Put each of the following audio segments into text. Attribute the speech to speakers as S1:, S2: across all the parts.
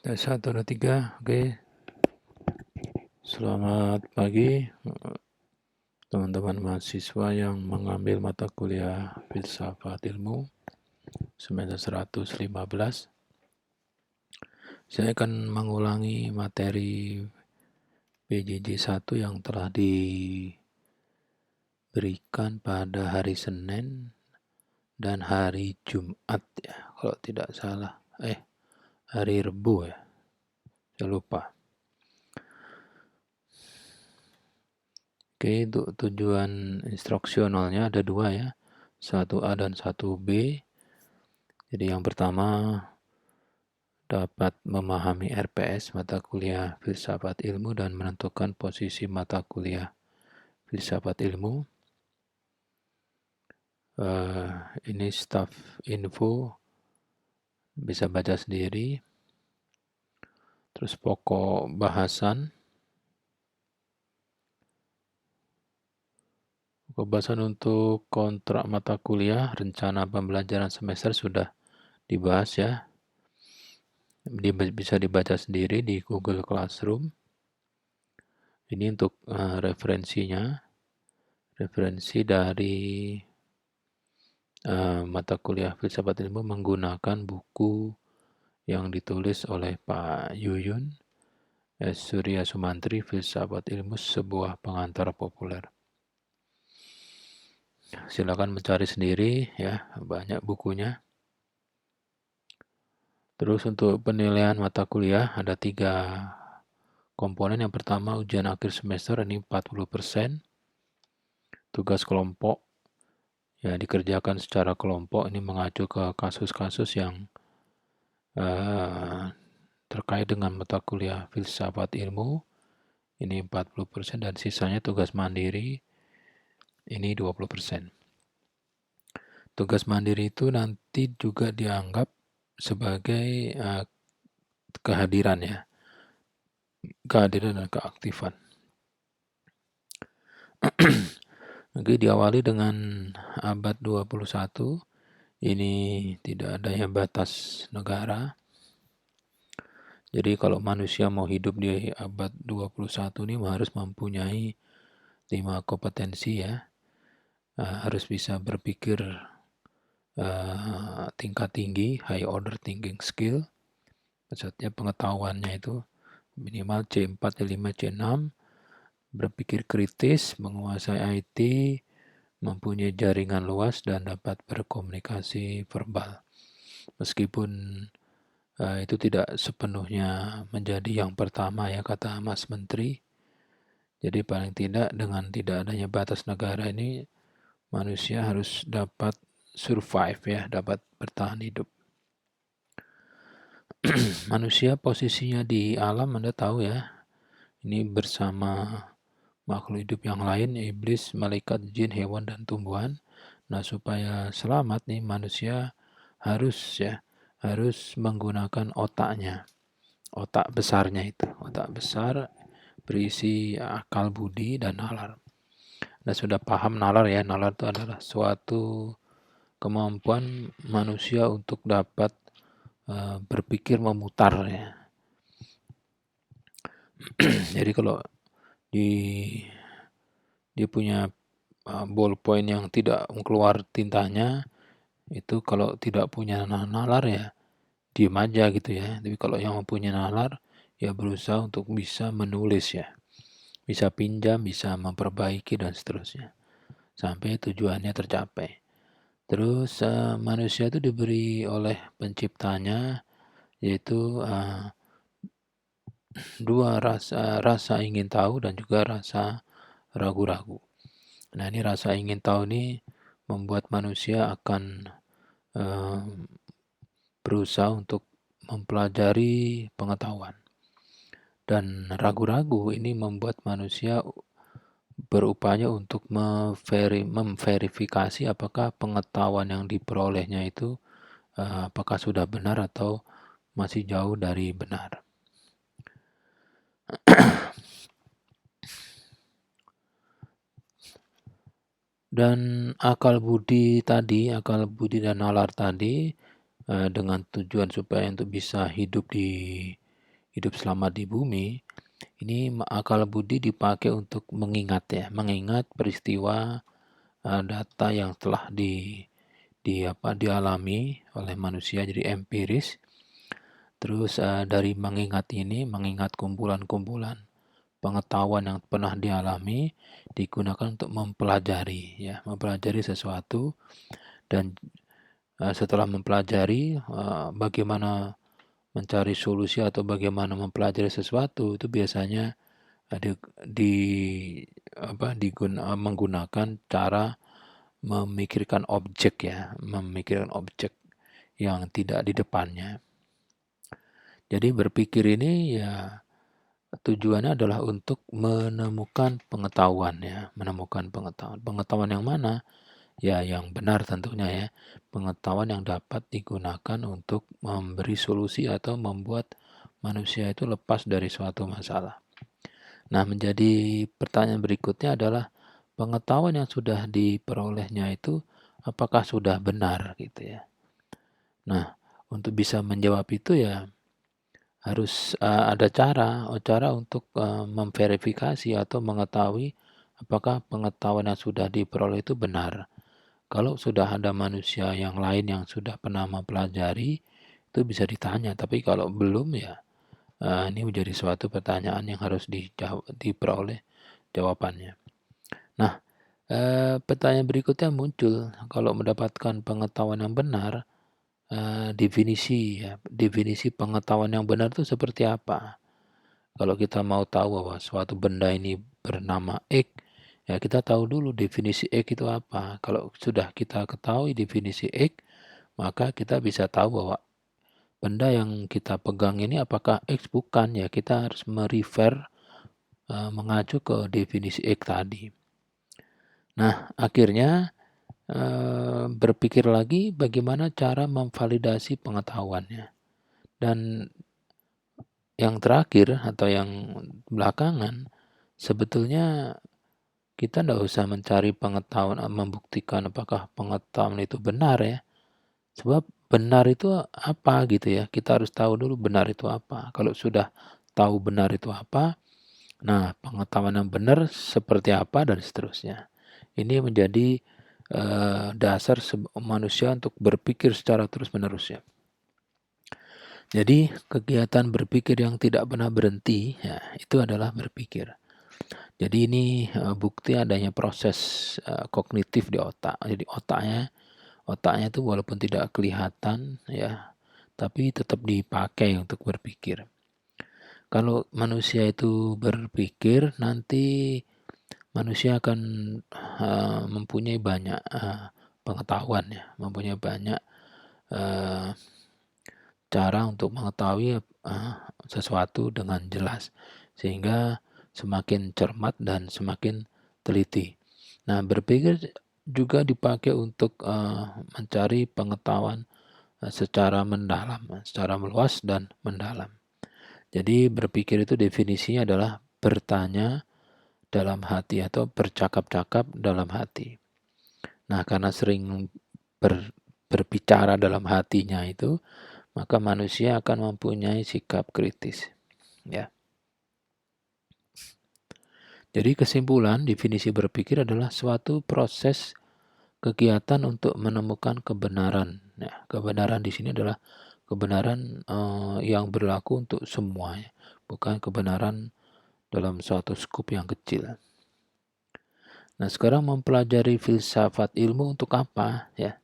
S1: Tes 1, 2, 3. Oke. Selamat pagi teman-teman mahasiswa yang mengambil mata kuliah Filsafat Ilmu semester 115. Saya akan mengulangi materi PJJ 1 yang telah diberikan pada hari Senin dan hari Jumat ya, kalau tidak salah. Hari Rebu ya. Saya lupa. Oke, untuk tujuan instruksionalnya ada 2 ya. 1A dan 1B. Jadi yang pertama dapat memahami RPS mata kuliah Filsafat Ilmu dan menentukan posisi mata kuliah Filsafat Ilmu. Ini staff info, bisa baca sendiri. Terus pokok bahasan. Pokok bahasan untuk kontrak mata kuliah, rencana pembelajaran semester sudah dibahas ya. Bisa dibaca sendiri di Google Classroom. Ini untuk referensinya. Referensi dari mata kuliah Filsafat Ilmu menggunakan buku yang ditulis oleh Pak Yuyun S. Surya Sumantri, Filsafat Ilmu, sebuah pengantar populer. Silakan mencari sendiri ya, banyak bukunya. Terus untuk penilaian mata kuliah ada 3 komponen. Yang pertama ujian akhir semester, ini 40%. Tugas kelompok ya dikerjakan secara kelompok, ini mengacu ke kasus-kasus yang terkait dengan mata kuliah Filsafat Ilmu, ini 40%, dan sisanya tugas mandiri, ini 20%. Tugas mandiri itu nanti juga dianggap sebagai kehadiran ya, kehadiran dan keaktifan. Oke, diawali dengan abad 21, ini tidak adanya batas negara. Jadi kalau manusia mau hidup di abad 21 ini harus mempunyai 5 kompetensi ya. Harus bisa berpikir tingkat tinggi, high order thinking skill. Maksudnya pengetahuannya itu minimal C4, C5, C6. Berpikir kritis, menguasai IT, mempunyai jaringan luas, dan dapat berkomunikasi verbal. Meskipun itu tidak sepenuhnya menjadi yang pertama ya, kata Mas Menteri. Jadi paling tidak dengan tidak adanya batas negara ini, manusia harus dapat survive ya, dapat bertahan hidup. Manusia posisinya di alam Anda tahu ya, ini bersama makhluk hidup yang lain, iblis, malaikat, jin, hewan, dan tumbuhan. Nah, supaya selamat nih manusia harus menggunakan otaknya, otak besarnya itu. Otak besar berisi akal, budi, dan nalar. Nah, sudah paham nalar ya, nalar itu adalah suatu kemampuan manusia untuk dapat berpikir memutar ya. Jadi kalau dia punya ballpoint yang tidak keluar tintanya, itu kalau tidak punya nalar ya diem aja gitu ya. Tapi kalau yang mempunyai nalar ya berusaha untuk bisa menulis ya, bisa pinjam, bisa memperbaiki, dan seterusnya sampai tujuannya tercapai. Terus manusia itu diberi oleh penciptanya yaitu 2 rasa ingin tahu dan juga rasa ragu-ragu. Nah, ini rasa ingin tahu ini membuat manusia akan berusaha untuk mempelajari pengetahuan. Dan ragu-ragu ini membuat manusia berupaya untuk memverifikasi apakah pengetahuan yang diperolehnya itu apakah sudah benar atau masih jauh dari benar. Dan akal budi dan nalar tadi dengan tujuan supaya untuk bisa hidup di hidup selama di bumi, ini akal budi dipakai untuk mengingat ya, mengingat peristiwa data yang telah dialami oleh manusia jadi empiris. Terus dari mengingat ini, mengingat kumpulan-kumpulan pengetahuan yang pernah dialami digunakan untuk mempelajari ya, mempelajari sesuatu dan setelah mempelajari bagaimana mencari solusi atau bagaimana mempelajari sesuatu itu biasanya di, di menggunakan cara memikirkan objek ya, memikirkan objek yang tidak di depannya. Jadi berpikir ini ya tujuannya adalah untuk menemukan pengetahuan ya, menemukan pengetahuan. Pengetahuan yang mana? Ya yang benar tentunya ya. Pengetahuan yang dapat digunakan untuk memberi solusi atau membuat manusia itu lepas dari suatu masalah. Nah, menjadi pertanyaan berikutnya adalah pengetahuan yang sudah diperolehnya itu apakah sudah benar gitu ya. Nah, untuk bisa menjawab itu ya harus ada cara untuk memverifikasi atau mengetahui apakah pengetahuan yang sudah diperoleh itu benar. Kalau sudah ada manusia yang lain yang sudah pernah mempelajari, itu bisa ditanya. Tapi kalau belum ya, ini menjadi suatu pertanyaan yang harus diperoleh jawabannya. Nah, pertanyaan berikutnya muncul, kalau mendapatkan pengetahuan yang benar, definisi pengetahuan yang benar itu seperti apa? Kalau kita mau tahu bahwa suatu benda ini bernama X, ya kita tahu dulu definisi X itu apa. Kalau sudah kita ketahui definisi X, maka kita bisa tahu bahwa benda yang kita pegang ini apakah X bukan, ya kita harus mengacu ke definisi X tadi. Nah, akhirnya berpikir lagi bagaimana cara memvalidasi pengetahuannya. Dan yang terakhir atau yang belakangan, sebetulnya kita tidak usah mencari pengetahuan, membuktikan apakah pengetahuan itu benar ya. Sebab benar itu apa gitu ya. Kita harus tahu dulu benar itu apa. Kalau sudah tahu benar itu apa, nah pengetahuan yang benar seperti apa dan seterusnya. Ini menjadi dasar manusia untuk berpikir secara terus-menerus ya. Jadi kegiatan berpikir yang tidak pernah berhenti ya, itu adalah berpikir. Jadi ini bukti adanya proses kognitif di otak. Jadi otaknya itu walaupun tidak kelihatan ya, tapi tetap dipakai untuk berpikir. Kalau manusia itu berpikir, nanti manusia akan mempunyai banyak pengetahuan ya, mempunyai banyak cara untuk mengetahui sesuatu dengan jelas, sehingga semakin cermat dan semakin teliti. Nah, berpikir juga dipakai untuk mencari pengetahuan secara mendalam, secara meluas dan mendalam. Jadi berpikir itu definisinya adalah bertanya dalam hati atau bercakap-cakap dalam hati. Nah, karena sering berbicara dalam hatinya itu, maka manusia akan mempunyai sikap kritis. Ya. Jadi kesimpulan definisi berpikir adalah suatu proses kegiatan untuk menemukan kebenaran. Nah, kebenaran di sini adalah kebenaran yang berlaku untuk semua, ya. Bukan kebenaran dalam suatu skup yang kecil. Nah, sekarang mempelajari filsafat ilmu untuk apa? Ya,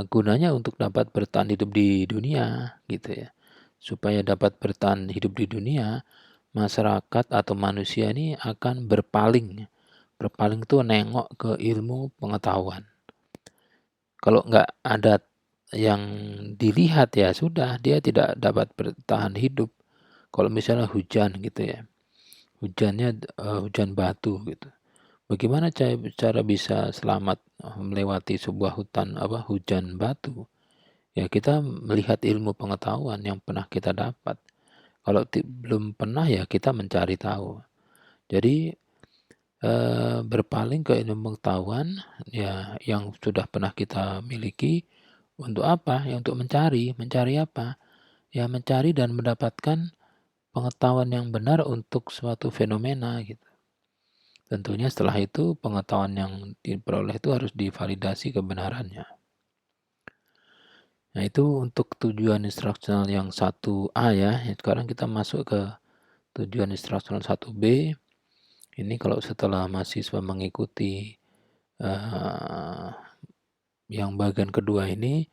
S1: gunanya untuk dapat bertahan hidup di dunia, gitu ya. Supaya dapat bertahan hidup di dunia, masyarakat atau manusia ini akan berpaling. Berpaling itu nengok ke ilmu pengetahuan. Kalau nggak ada yang dilihat ya sudah, dia tidak dapat bertahan hidup. Kalau misalnya hujan gitu ya, hujannya hujan batu gitu. Bagaimana cara bisa selamat melewati sebuah hujan batu? Ya kita melihat ilmu pengetahuan yang pernah kita dapat. Kalau belum pernah ya kita mencari tahu. Jadi berpaling ke ilmu pengetahuan ya yang sudah pernah kita miliki untuk apa? Ya untuk mencari apa? ya mencari dan mendapatkan pengetahuan yang benar untuk suatu fenomena gitu. Tentunya setelah itu pengetahuan yang diperoleh itu harus divalidasi kebenarannya. Nah itu untuk tujuan instruksional yang 1A ya. Sekarang kita masuk ke tujuan instruksional 1B. Ini kalau setelah mahasiswa mengikuti yang bagian kedua ini,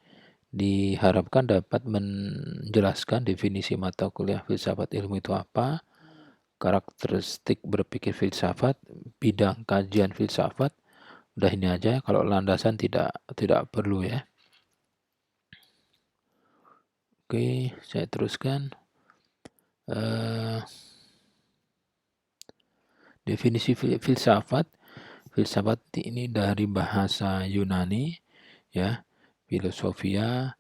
S1: diharapkan dapat menjelaskan definisi mata kuliah filsafat ilmu itu apa, karakteristik berpikir filsafat, bidang kajian filsafat. Udah ini aja, kalau landasan tidak perlu ya. Oke, saya teruskan. Definisi filsafat. Filsafat ini dari bahasa Yunani ya. Filosofia,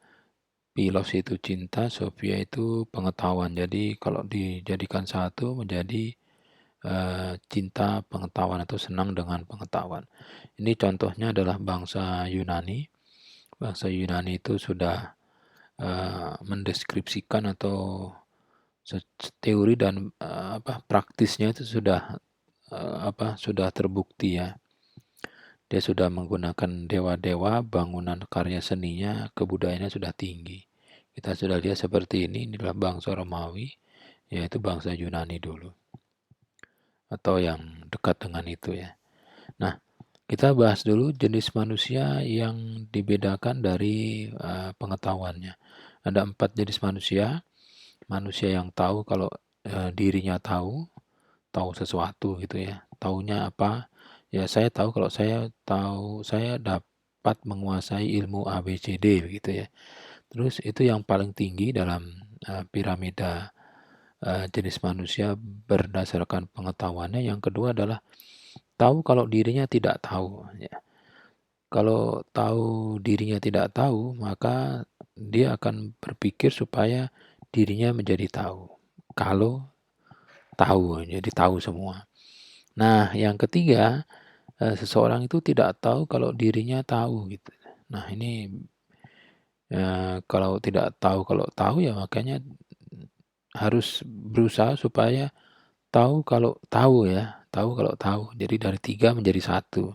S1: philos itu cinta, sophia itu pengetahuan. Jadi kalau dijadikan satu menjadi cinta pengetahuan atau senang dengan pengetahuan. Ini contohnya adalah bangsa Yunani. Bangsa Yunani itu sudah mendeskripsikan atau teori dan praktisnya itu sudah sudah terbukti ya. Dia sudah menggunakan dewa-dewa, bangunan karya seninya, kebudayaannya sudah tinggi. Kita sudah lihat seperti ini adalah bangsa Romawi, yaitu bangsa Yunani dulu. Atau yang dekat dengan itu ya. Nah, kita bahas dulu jenis manusia yang dibedakan dari pengetahuannya. Ada 4 jenis manusia. Manusia yang tahu kalau dirinya tahu sesuatu gitu ya. Taunya apa? Ya saya tahu kalau saya dapat menguasai ilmu ABCD begitu ya. Terus itu yang paling tinggi dalam piramida jenis manusia berdasarkan pengetahuannya. Yang kedua adalah tahu kalau dirinya tidak tahu ya. Kalau tahu dirinya tidak tahu, maka dia akan berpikir supaya dirinya menjadi tahu. Kalau tahu, jadi tahu semua. Nah, yang ketiga, seseorang itu tidak tahu kalau dirinya tahu gitu. Nah, ini kalau tidak tahu kalau tahu ya makanya harus berusaha supaya tahu kalau tahu ya, tahu kalau tahu. Jadi dari 3 menjadi 1.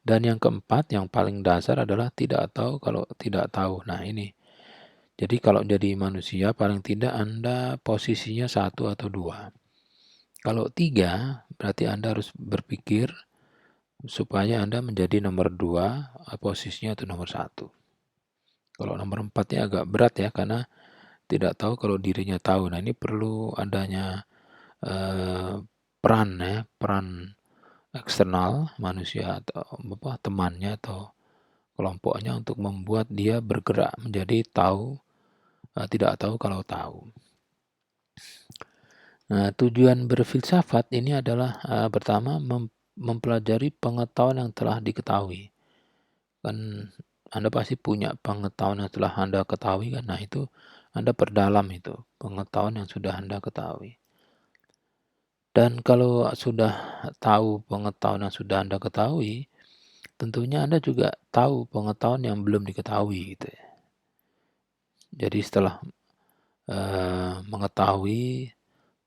S1: Dan yang keempat, yang paling dasar adalah tidak tahu kalau tidak tahu. Nah, ini. Jadi kalau jadi manusia paling tidak Anda posisinya 1 atau 2. Kalau 3, berarti Anda harus berpikir supaya Anda menjadi nomor 2, posisinya atau nomor 1. Kalau nomor 4-nya agak berat ya, karena tidak tahu kalau dirinya tahu. Nah, ini perlu adanya peran ya, peran eksternal manusia atau temannya atau kelompoknya untuk membuat dia bergerak menjadi tahu, tidak tahu kalau tahu. Nah, tujuan berfilsafat ini adalah pertama mempelajari pengetahuan yang telah diketahui. Kan Anda pasti punya pengetahuan yang telah Anda ketahui kan. Nah, itu Anda perdalam itu pengetahuan yang sudah Anda ketahui. Dan kalau sudah tahu pengetahuan yang sudah Anda ketahui, tentunya Anda juga tahu pengetahuan yang belum diketahui gitu ya. Jadi setelah mengetahui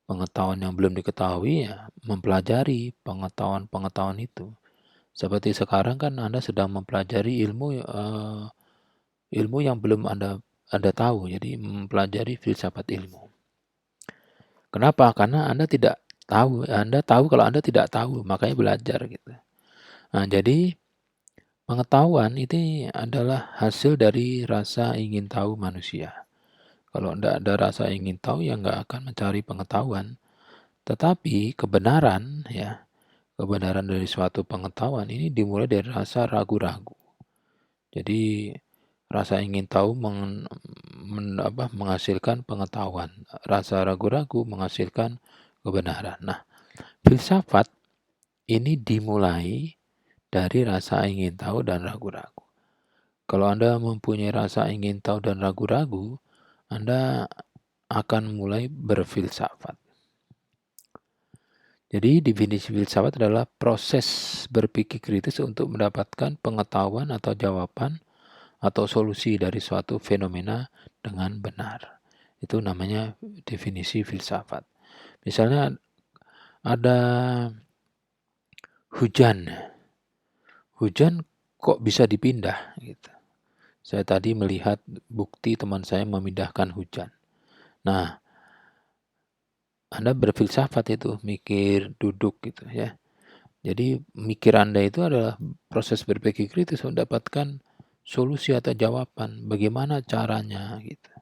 S1: pengetahuan yang belum diketahui ya mempelajari pengetahuan itu. Seperti sekarang kan Anda sedang mempelajari ilmu yang belum Anda tahu, jadi mempelajari filsafat ilmu. Kenapa? Karena Anda tidak tahu, Anda tahu kalau Anda tidak tahu, makanya belajar gitu. Nah, jadi pengetahuan itu adalah hasil dari rasa ingin tahu manusia. Kalau tidak ada rasa ingin tahu, ya nggak akan mencari pengetahuan. Tetapi kebenaran, ya, kebenaran dari suatu pengetahuan ini dimulai dari rasa ragu-ragu. Jadi rasa ingin tahu menghasilkan pengetahuan. Rasa ragu-ragu menghasilkan kebenaran. Nah, filsafat ini dimulai dari rasa ingin tahu dan ragu-ragu. Kalau Anda mempunyai rasa ingin tahu dan ragu-ragu, Anda akan mulai berfilsafat. Jadi definisi filsafat adalah proses berpikir kritis untuk mendapatkan pengetahuan atau jawaban atau solusi dari suatu fenomena dengan benar. Itu namanya definisi filsafat. Misalnya ada hujan. Hujan kok bisa dipindah gitu. Saya tadi melihat bukti teman saya memindahkan hujan. Nah, Anda berfilsafat itu, mikir, duduk gitu ya. Jadi mikir Anda itu adalah proses berpikir kritis mendapatkan solusi atau jawaban. Bagaimana caranya gitu.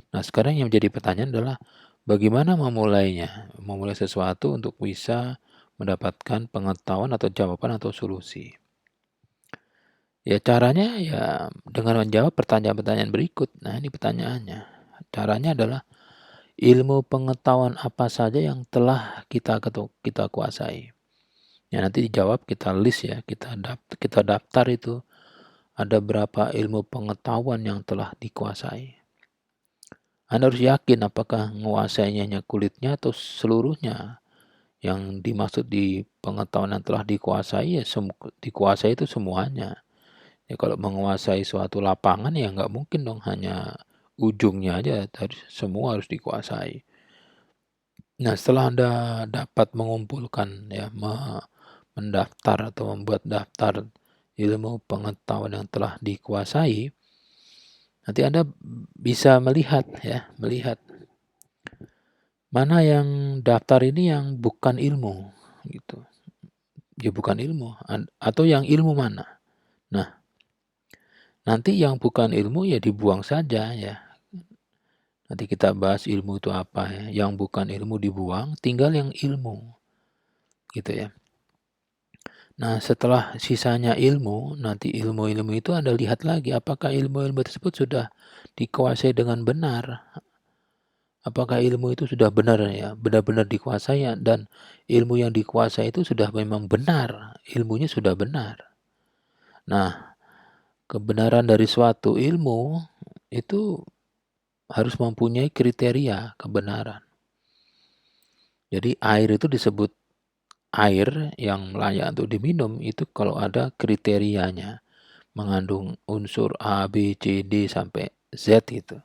S1: Nah, sekarang yang menjadi pertanyaan adalah bagaimana memulainya? Memulai sesuatu untuk bisa mendapatkan pengetahuan atau jawaban atau solusi. Ya caranya ya dengan menjawab pertanyaan-pertanyaan berikut. Nah, ini pertanyaannya. Caranya adalah ilmu pengetahuan apa saja yang telah kita kuasai. Ya nanti dijawab, kita list ya, kita daftar itu ada berapa ilmu pengetahuan yang telah dikuasai. Anda harus yakin apakah menguasainya hanya kulitnya atau seluruhnya. Yang dimaksud di pengetahuan yang telah dikuasai ya dikuasai itu semuanya. Ya kalau menguasai suatu lapangan ya nggak mungkin dong hanya ujungnya aja, semua harus dikuasai. Nah setelah Anda dapat mengumpulkan ya mendaftar atau membuat daftar ilmu pengetahuan yang telah dikuasai, nanti Anda bisa melihat mana yang daftar ini yang bukan ilmu gitu. Ya bukan ilmu atau yang ilmu mana. Nah, nanti yang bukan ilmu ya dibuang saja ya. Nanti kita bahas ilmu itu apa ya. Yang bukan ilmu dibuang, tinggal yang ilmu. Gitu ya. Nah, setelah sisanya ilmu, nanti ilmu-ilmu itu Anda lihat lagi apakah ilmu-ilmu tersebut sudah dikuasai dengan benar. Apakah ilmu itu sudah benar ya, benar-benar dikuasai dan ilmu yang dikuasai itu sudah memang benar, ilmunya sudah benar. Nah, kebenaran dari suatu ilmu itu harus mempunyai kriteria kebenaran. Jadi air itu disebut air yang layak untuk diminum itu kalau ada kriterianya. Mengandung unsur A, B, C, D sampai Z itu.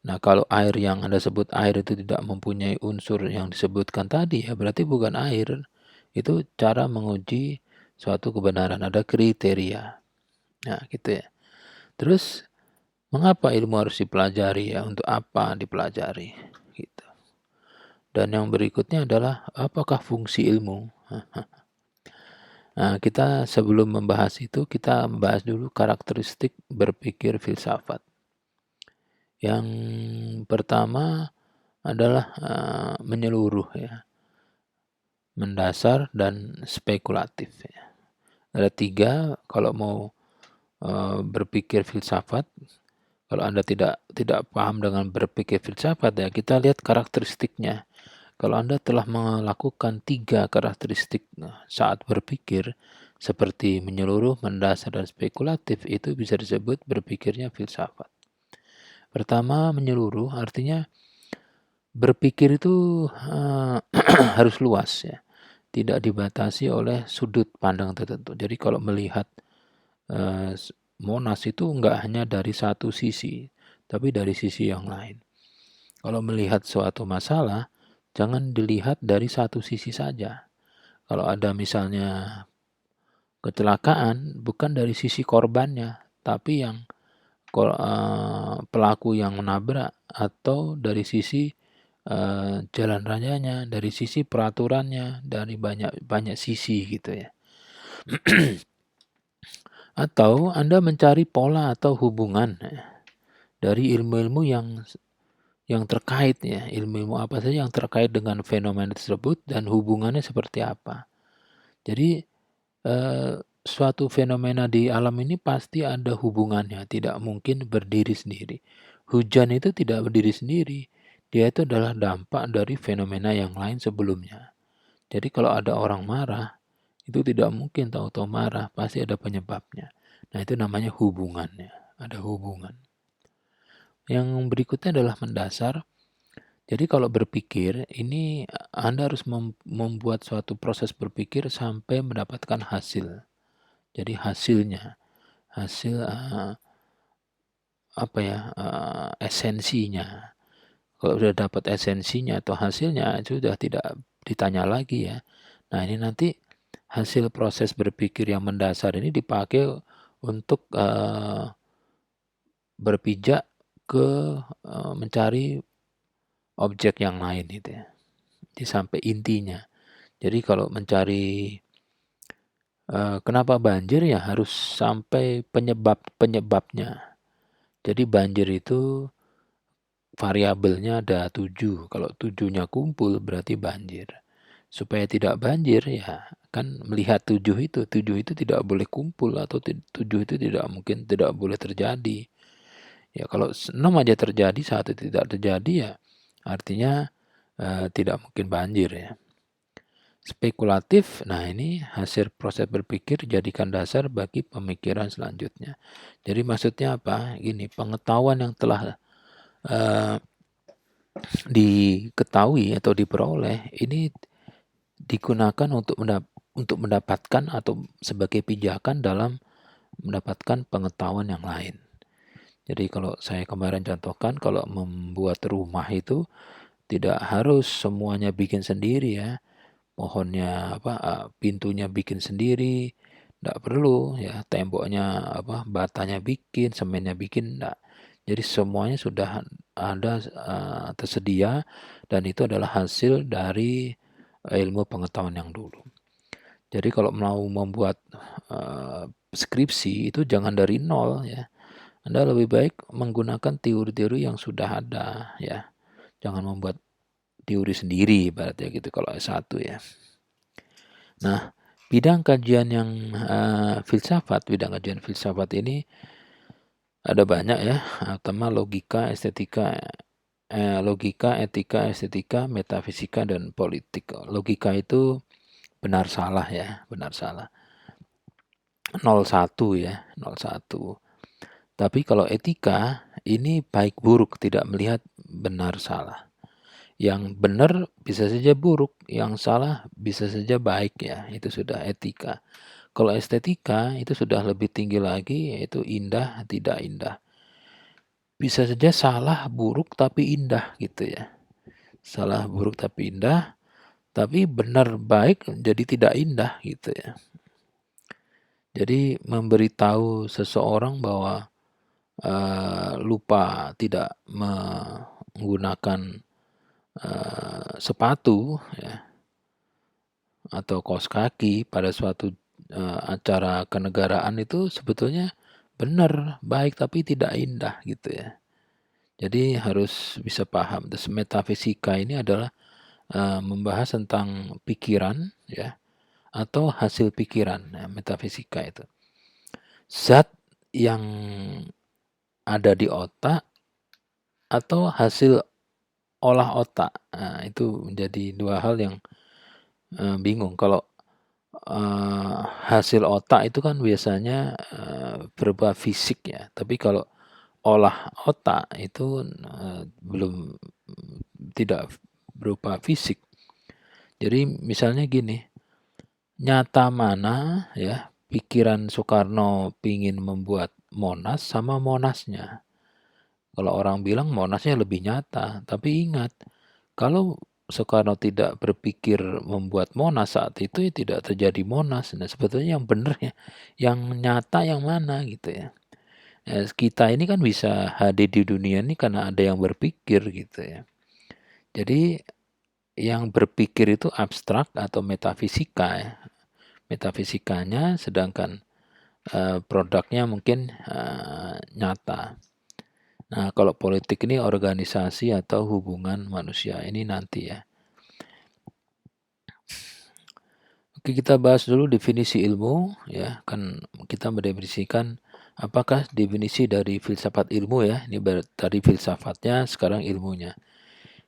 S1: Nah kalau air yang Anda sebut air itu tidak mempunyai unsur yang disebutkan tadi ya berarti bukan air. Itu cara menguji suatu kebenaran, ada kriteria. Nah gitu ya. Terus mengapa ilmu harus dipelajari ya? Untuk apa dipelajari? Gitu. Dan yang berikutnya adalah apakah fungsi ilmu? Nah, kita sebelum membahas itu, kita membahas dulu karakteristik berpikir filsafat. Yang pertama adalah menyeluruh ya, mendasar dan spekulatif ya. Ada 3 kalau mau berpikir filsafat. Kalau Anda tidak paham dengan berpikir filsafat ya, kita lihat karakteristiknya. Kalau Anda telah melakukan 3 karakteristik saat berpikir, seperti menyeluruh, mendasar, dan spekulatif, itu bisa disebut berpikirnya filsafat. Pertama, menyeluruh artinya berpikir itu harus luas ya, tidak dibatasi oleh sudut pandang tertentu. Jadi kalau melihat Monas itu enggak hanya dari satu sisi, tapi dari sisi yang lain. Kalau melihat suatu masalah, jangan dilihat dari satu sisi saja. Kalau ada misalnya kecelakaan, bukan dari sisi korbannya, tapi yang pelaku yang menabrak, atau dari sisi jalan rayanya, dari sisi peraturannya, dari banyak sisi gitu ya. Atau Anda mencari pola atau hubungan dari ilmu-ilmu yang terkait ya, ilmu-ilmu apa saja yang terkait dengan fenomena tersebut dan hubungannya seperti apa. Jadi suatu fenomena di alam ini pasti ada hubungannya, tidak mungkin berdiri sendiri. Hujan itu tidak berdiri sendiri, dia itu adalah dampak dari fenomena yang lain sebelumnya. Jadi kalau ada orang marah, itu tidak mungkin tahu-tahu marah, pasti ada penyebabnya. Nah itu namanya hubungannya, ada hubungan. Yang berikutnya adalah mendasar. Jadi kalau berpikir, ini Anda harus membuat suatu proses berpikir sampai mendapatkan hasil. Jadi hasil esensinya. Kalau sudah dapat esensinya atau hasilnya, itu sudah tidak ditanya lagi ya. Nah, ini nanti hasil proses berpikir yang mendasar ini dipakai untuk berpijak ke mencari objek yang lain itu ya. Jadi sampai intinya. Jadi kalau mencari kenapa banjir ya harus sampai penyebabnya. Jadi banjir itu variabelnya ada 7. Kalau 7-nya kumpul berarti banjir. Supaya tidak banjir ya kan melihat 7 itu tidak boleh kumpul atau 7 itu tidak mungkin tidak boleh terjadi. Ya kalau 6 aja terjadi, 1 tidak terjadi ya artinya tidak mungkin banjir ya. Spekulatif, nah ini hasil proses berpikir jadikan dasar bagi pemikiran selanjutnya. Jadi maksudnya apa? Gini, pengetahuan yang telah diketahui atau diperoleh ini digunakan untuk mendapatkan atau sebagai pijakan dalam mendapatkan pengetahuan yang lain. Jadi kalau saya kemarin contohkan, kalau membuat rumah itu tidak harus semuanya bikin sendiri ya. Pohonnya pintunya bikin sendiri, tidak perlu ya, temboknya batanya bikin, semennya bikin, enggak. Jadi semuanya sudah ada tersedia dan itu adalah hasil dari ilmu pengetahuan yang dulu. Jadi kalau mau membuat skripsi itu jangan dari nol ya. Anda lebih baik menggunakan teori-teori yang sudah ada ya. Jangan membuat teori sendiri berarti gitu kalau S1 ya. Nah, bidang kajian yang bidang kajian filsafat ini ada banyak ya, terutama logika, etika, estetika, metafisika, dan politik. Logika itu benar salah ya, benar salah. 01 ya, 01. Tapi kalau etika ini baik buruk, tidak melihat benar salah. Yang benar bisa saja buruk, yang salah bisa saja baik ya, itu sudah etika. Kalau estetika itu sudah lebih tinggi lagi, yaitu indah, tidak indah. Bisa saja salah, buruk, tapi indah gitu ya. Salah, buruk, tapi indah, tapi benar baik jadi tidak indah gitu ya. Jadi memberitahu seseorang bahwa lupa tidak menggunakan sepatu ya, atau kaos kaki pada suatu acara kenegaraan itu sebetulnya benar, baik tapi tidak indah gitu ya. Jadi harus bisa paham. Terus metafisika ini adalah membahas tentang pikiran ya atau hasil pikiran. Nah, metafisika itu zat yang ada di otak atau hasil olah otak. Nah, itu menjadi dua hal yang bingung. Kalau hasil otak itu kan biasanya berupa fisik ya. Tapi kalau olah otak itu belum tidak berupa fisik. Jadi misalnya gini, nyata mana ya pikiran Soekarno pingin membuat Monas sama Monasnya. Kalau orang bilang Monasnya lebih nyata, tapi ingat kalau Soekarno tidak berpikir membuat Monas saat itu ya tidak terjadi Monas. Nah sebetulnya yang benar ya, yang nyata yang mana gitu ya. Ya, kita ini kan bisa hadir di dunia ini karena ada yang berpikir gitu ya. Jadi yang berpikir itu abstrak atau metafisika ya. Metafisikanya sedangkan produknya mungkin nyata. Nah, kalau politik ini organisasi atau hubungan manusia ini nanti ya. Oke, kita bahas dulu definisi ilmu ya. Kan kita mendefinisikan apakah definisi dari filsafat ilmu ya. Ini tadi filsafatnya, sekarang ilmunya.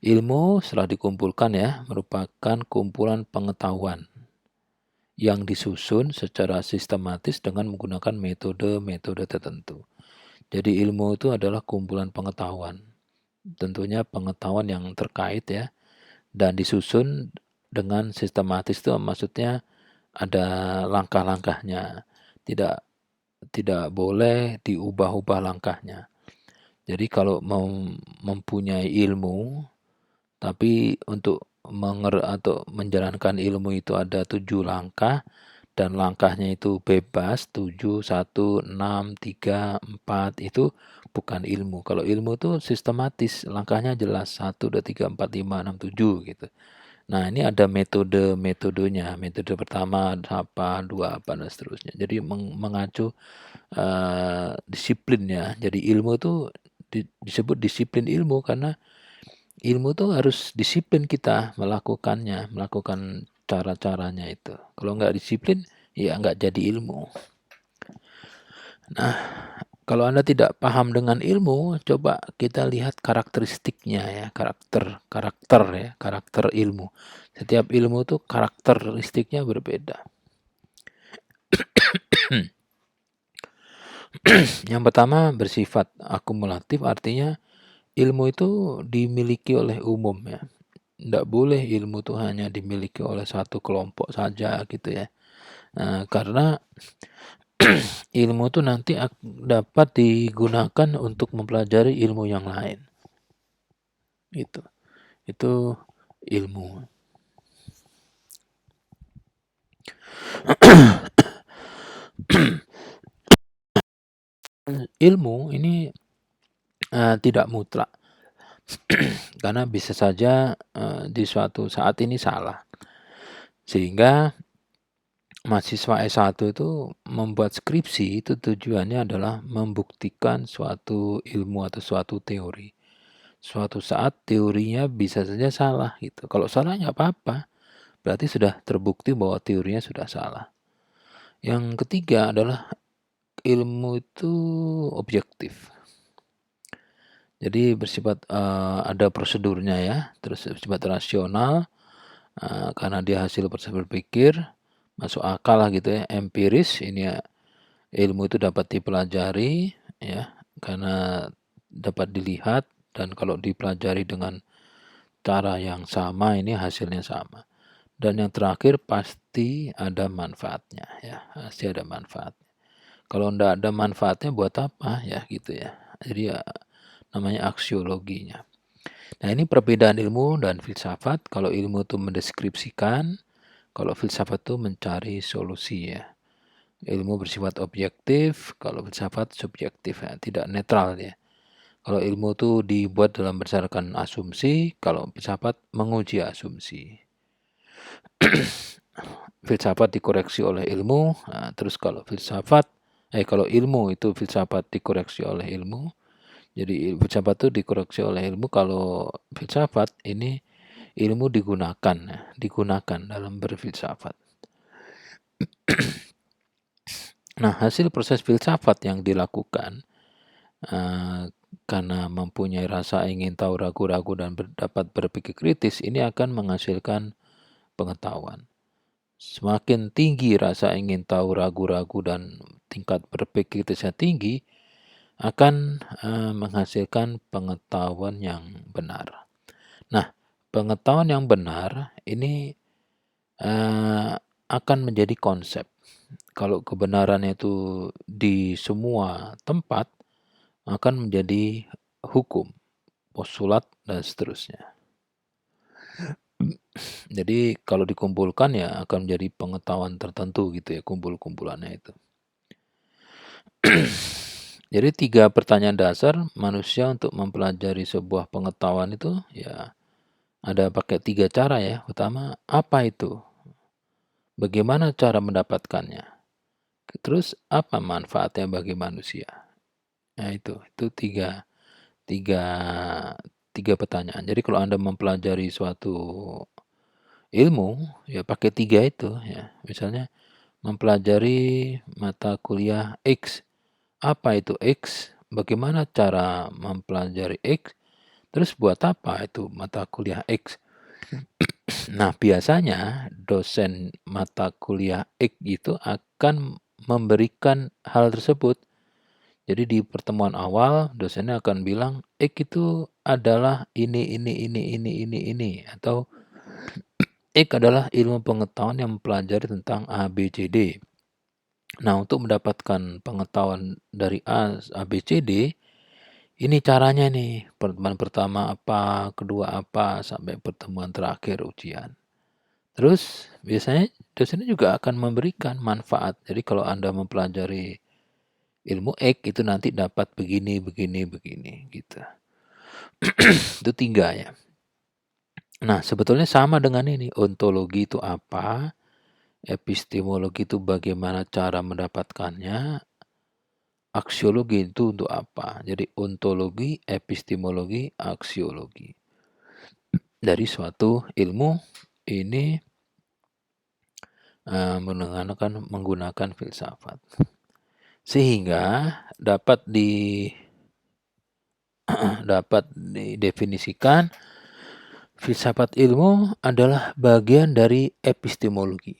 S1: Ilmu setelah dikumpulkan ya, merupakan kumpulan pengetahuan yang disusun secara sistematis dengan menggunakan metode-metode tertentu. Jadi ilmu itu adalah kumpulan pengetahuan. Tentunya pengetahuan yang terkait ya, dan disusun dengan sistematis itu maksudnya ada langkah-langkahnya. Tidak boleh diubah-ubah langkahnya. Jadi kalau mau mempunyai ilmu, tapi untuk atau menjalankan ilmu itu ada 7 langkah, dan langkahnya itu bebas, 7, 1, 6, 3, 4, itu bukan ilmu. Kalau ilmu itu sistematis, langkahnya jelas, 1, 2, 3, 4, 5, 6, 7 gitu. Nah, ini ada metodenya. Metode pertama apa, 2 apa, dan seterusnya. Jadi mengacu disiplinnya. Jadi ilmu itu disebut disiplin ilmu karena ilmu itu harus disiplin kita melakukannya, melakukan cara-caranya itu. Kalau nggak disiplin, ya nggak jadi ilmu. Nah, kalau Anda tidak paham dengan ilmu, coba kita lihat karakteristiknya ya, karakter ilmu. Setiap ilmu itu karakteristiknya berbeda. Yang pertama bersifat akumulatif, artinya ilmu itu dimiliki oleh umum ya. Tidak boleh ilmu itu hanya dimiliki oleh satu kelompok saja gitu ya. Nah, karena ilmu itu nanti dapat digunakan untuk mempelajari ilmu yang lain. Itu ilmu. Ilmu ini tidak mutlak. Karena bisa saja di suatu saat ini salah. Sehingga mahasiswa S1 itu membuat skripsi itu tujuannya adalah membuktikan suatu ilmu atau suatu teori. Suatu saat teorinya bisa saja salah gitu. Kalau salah nggak apa-apa, berarti sudah terbukti bahwa teorinya sudah salah. Yang ketiga adalah ilmu itu objektif. Jadi bersifat ada prosedurnya ya, terus bersifat rasional karena dia hasil proses berpikir, masuk akal lah gitu ya, empiris. Ini ya, ilmu itu dapat dipelajari ya, karena dapat dilihat, dan kalau dipelajari dengan cara yang sama ini hasilnya sama. Dan yang terakhir pasti ada manfaatnya ya, pasti ada manfaat. Kalau enggak ada manfaatnya buat apa ya gitu ya. Jadi ya namanya aksiologinya. Nah, ini perbedaan ilmu dan filsafat. Kalau ilmu itu mendeskripsikan, kalau filsafat itu mencari solusi ya. Ilmu bersifat objektif, kalau filsafat subjektif ya, tidak netral ya. Kalau ilmu itu dibuat dalam berdasarkan asumsi, kalau filsafat menguji asumsi. Filsafat dikoreksi oleh ilmu, nah, terus kalau ilmu itu filsafat dikoreksi oleh ilmu. Jadi filsafat itu dikoreksi oleh ilmu, kalau filsafat ini ilmu digunakan dalam berfilsafat. Nah, hasil proses filsafat yang dilakukan karena mempunyai rasa ingin tahu, ragu-ragu, dan dapat berpikir kritis, ini akan menghasilkan pengetahuan. Semakin tinggi rasa ingin tahu, ragu-ragu, dan tingkat berpikir kritisnya tinggi, akan menghasilkan pengetahuan yang benar. Nah, pengetahuan yang benar ini akan menjadi konsep. Kalau kebenaran itu di semua tempat, akan menjadi hukum, postulat, dan seterusnya. Jadi kalau dikumpulkan ya akan menjadi pengetahuan tertentu gitu ya, kumpulannya itu. Jadi 3 pertanyaan dasar manusia untuk mempelajari sebuah pengetahuan itu ya ada pakai 3 cara ya. Pertama, apa itu? Bagaimana cara mendapatkannya? Terus apa manfaatnya bagi manusia? Nah itu tiga pertanyaan. Jadi kalau Anda mempelajari suatu ilmu, ya pakai 3 itu ya. Misalnya mempelajari mata kuliah X. Apa itu X? Bagaimana cara mempelajari X? Terus buat apa itu mata kuliah X? Nah, biasanya dosen mata kuliah X itu akan memberikan hal tersebut. Jadi di pertemuan awal dosennya akan bilang X itu adalah ini, atau X adalah ilmu pengetahuan yang mempelajari tentang A, B, C, D. Nah, untuk mendapatkan pengetahuan dari A, B, C, D, Ini caranya nih, pertemuan pertama apa, kedua apa, sampai pertemuan terakhir ujian. Terus biasanya dosennya juga akan memberikan manfaat. Jadi kalau Anda mempelajari ilmu X itu nanti dapat begini, begini, begini gitu. Itu 3 ya. Nah, sebetulnya sama dengan ini. Ontologi itu apa? Epistemologi itu bagaimana cara mendapatkannya? Aksiologi itu untuk apa? Jadi ontologi, epistemologi, aksiologi. Dari suatu ilmu ini menggunakan filsafat. Sehingga dapat didefinisikan filsafat ilmu adalah bagian dari epistemologi.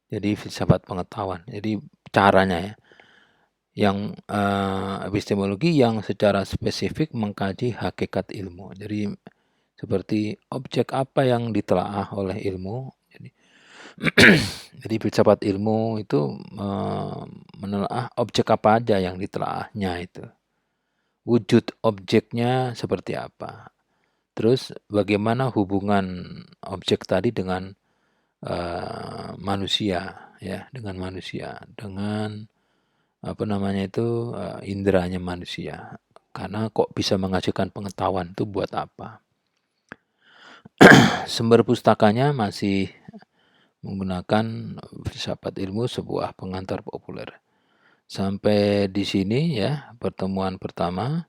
S1: Jadi filsafat pengetahuan. Jadi caranya ya. Yang epistemologi yang secara spesifik mengkaji hakikat ilmu. Jadi seperti objek apa yang ditelaah oleh ilmu. Jadi filsafat ilmu itu menelaah objek apa aja yang ditelaahnya itu. Wujud objeknya seperti apa. Terus bagaimana hubungan objek tadi dengan manusia ya, dengan inderanya manusia. Karena kok bisa menghasilkan pengetahuan itu buat apa? Sumber pustakanya masih menggunakan filsafat ilmu, sebuah pengantar populer. Sampai di sini ya pertemuan pertama.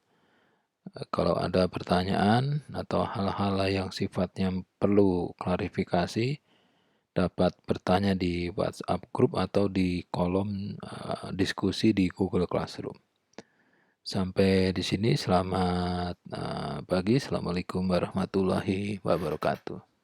S1: Kalau ada pertanyaan atau hal-hal yang sifatnya perlu klarifikasi, dapat bertanya di WhatsApp group atau di kolom diskusi di Google Classroom. Sampai di sini, selamat pagi. Assalamualaikum warahmatullahi wabarakatuh.